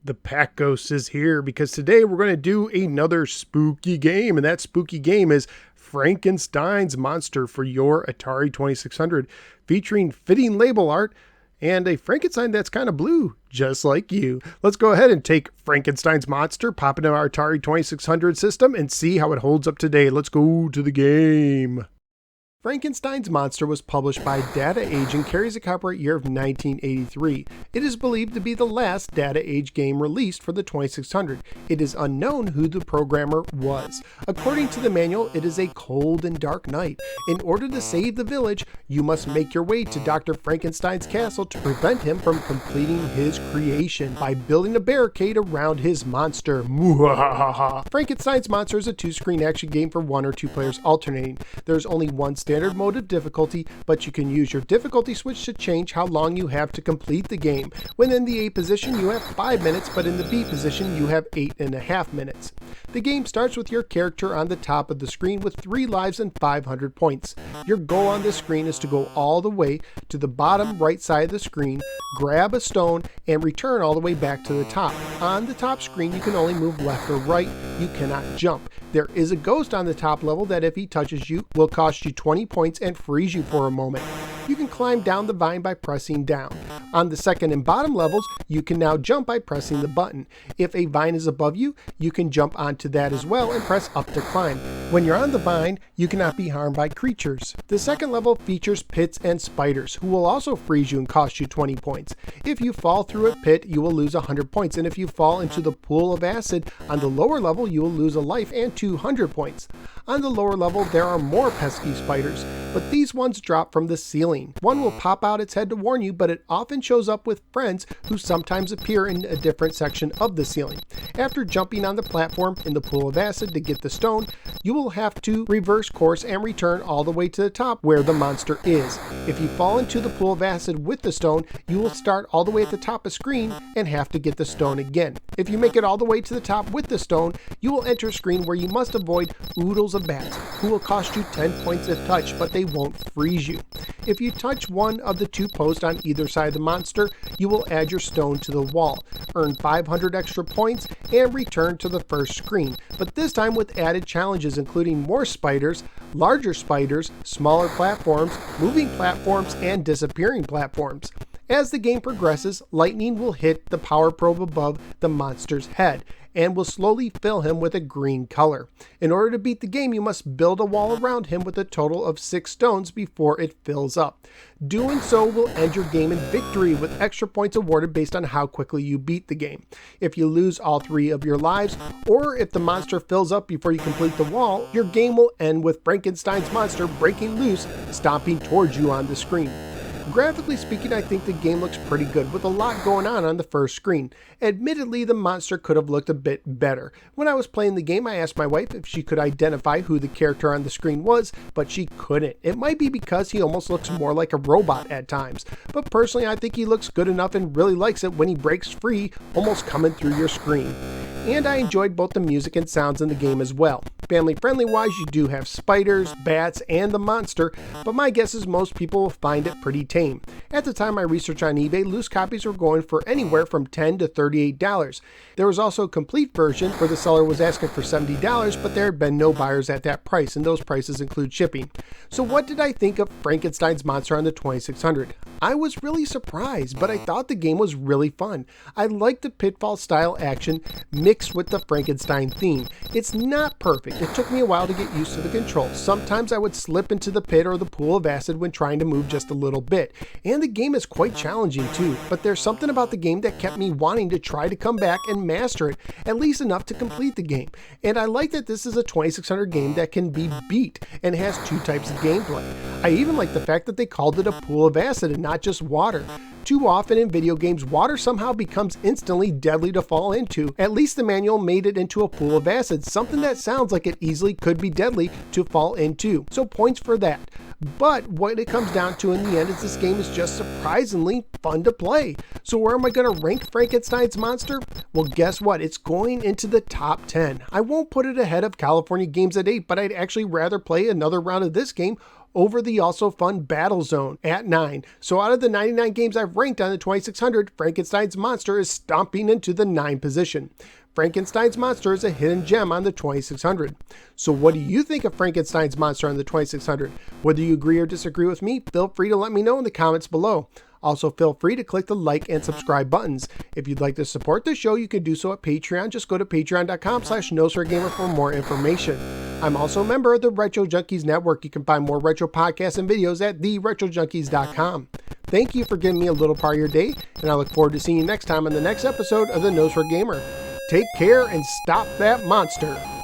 The Pack Ghost is here because today we're going to do another spooky game, and that spooky game is Frankenstein's Monster for your Atari 2600, featuring fitting label art and a Frankenstein that's kind of blue, just like you. Let's go ahead and take Frankenstein's Monster, pop it in our Atari 2600 system, and see how it holds up today. Let's go to the game. Frankenstein's Monster was published by Data Age and carries a copyright year of 1983. It is believed to be the last Data Age game released for the 2600. It is unknown who the programmer was. According to the manual, it is a cold and dark night. In order to save the village, you must make your way to Dr. Frankenstein's castle to prevent him from completing his creation by building a barricade around his monster. Frankenstein's Monster is a two-screen action game for 1 or 2 players alternating. There's only one standard mode of difficulty, but you can use your difficulty switch to change how long you have to complete the game. When in the A position, you have 5 minutes, but in the B position, you have 8.5 minutes. The game starts with your character on the top of the screen with 3 lives and 500 points. Your goal on this screen is to go all the way to the bottom right side of the screen, grab a stone, and return all the way back to the top. On the top screen, you can only move left or right. You cannot jump. There is a ghost on the top level that if he touches you, will cost you 20 points and freeze you for a moment. You can climb down the vine by pressing down. On the second and bottom levels, you can now jump by pressing the button. If a vine is above you, you can jump onto that as well and press up to climb. When you're on the vine, you cannot be harmed by creatures. The second level features pits and spiders, who will also freeze you and cost you 20 points. If you fall through a pit, you will lose 100 points, and if you fall into the pool of acid on the lower level, you will lose a life and 200 points. On the lower level, there are more pesky spiders, but these ones drop from the ceiling. One will pop out its head to warn you, but it often shows up with friends who sometimes appear in a different section of the ceiling. After jumping on the platform in the pool of acid to get the stone, you will have to reverse course and return all the way to the top where the monster is. If you fall into the pool of acid with the stone, you will start all the way at the top of screen and have to get the stone again. If you make it all the way to the top with the stone, you will enter a screen where you must avoid oodles of bats, who will cost you 10 points a touch, but they won't freeze you. If you touch one of the 2 posts on either side of the monster, you will add your stone to the wall, earn 500 extra points, and return to the first screen, but this time with added challenges including more spiders, larger spiders, smaller platforms, moving platforms, and disappearing platforms. As the game progresses, lightning will hit the power probe above the monster's head and will slowly fill him with a green color. In order to beat the game, you must build a wall around him with a total of 6 stones before it fills up. Doing so will end your game in victory with extra points awarded based on how quickly you beat the game. If you lose all 3 of your lives, or if the monster fills up before you complete the wall, your game will end with Frankenstein's monster breaking loose, stomping towards you on the screen. Graphically speaking, I think the game looks pretty good with a lot going on the first screen. Admittedly, the monster could have looked a bit better. When I was playing the game, I asked my wife if she could identify who the character on the screen was, but she couldn't. It might be because he almost looks more like a robot at times, but personally I think he looks good enough and really likes it when he breaks free, almost coming through your screen. And I enjoyed both the music and sounds in the game as well. Family friendly wise, you do have spiders, bats, and the monster, but my guess is most people will find it pretty tame. At the time I researched on eBay, loose copies were going for anywhere from $10 to $38. There was also a complete version where the seller was asking for $70, but there had been no buyers at that price, and those prices include shipping. So what did I think of Frankenstein's Monster on the 2600? I was really surprised, but I thought the game was really fun. I liked the pitfall style action mixed with the Frankenstein theme. It's not perfect. It took me a while to get used to the controls. Sometimes I would slip into the pit or the pool of acid when trying to move just a little bit. And the game is quite challenging too, but there's something about the game that kept me wanting to try to come back and master it, at least enough to complete the game. And I like that this is a 2600 game that can be beat and has 2 types of gameplay. I even like the fact that they called it a pool of acid and not just water. Too often in video games, water somehow becomes instantly deadly to fall into. At least the manual made it into a pool of acid, something that sounds like it easily could be deadly to fall into. So points for that. But what it comes down to in the end is this game is just surprisingly fun to play. So where am I going to rank Frankenstein's Monster? Well, guess what? It's going into the top 10. I won't put it ahead of California Games at 8, but I'd actually rather play another round of this game over the also fun Battlezone at 9. So out of the 99 games I've ranked on the 2600, Frankenstein's Monster is stomping into the 9 position. Frankenstein's Monster is a hidden gem on the 2600. So what do you think of Frankenstein's Monster on the 2600? Whether you agree or disagree with me, feel free to let me know in the comments below. Also, feel free to click the like and subscribe buttons. If you'd like to support the show, you can do so at Patreon. Just go to patreon.com/NoSwearGamer for more information. I'm also a member of the Retro Junkies Network. You can find more retro podcasts and videos at theretrojunkies.com. Thank you for giving me a little part of your day, and I look forward to seeing you next time on the next episode of the No Swear Gamer. Take care and stop that monster.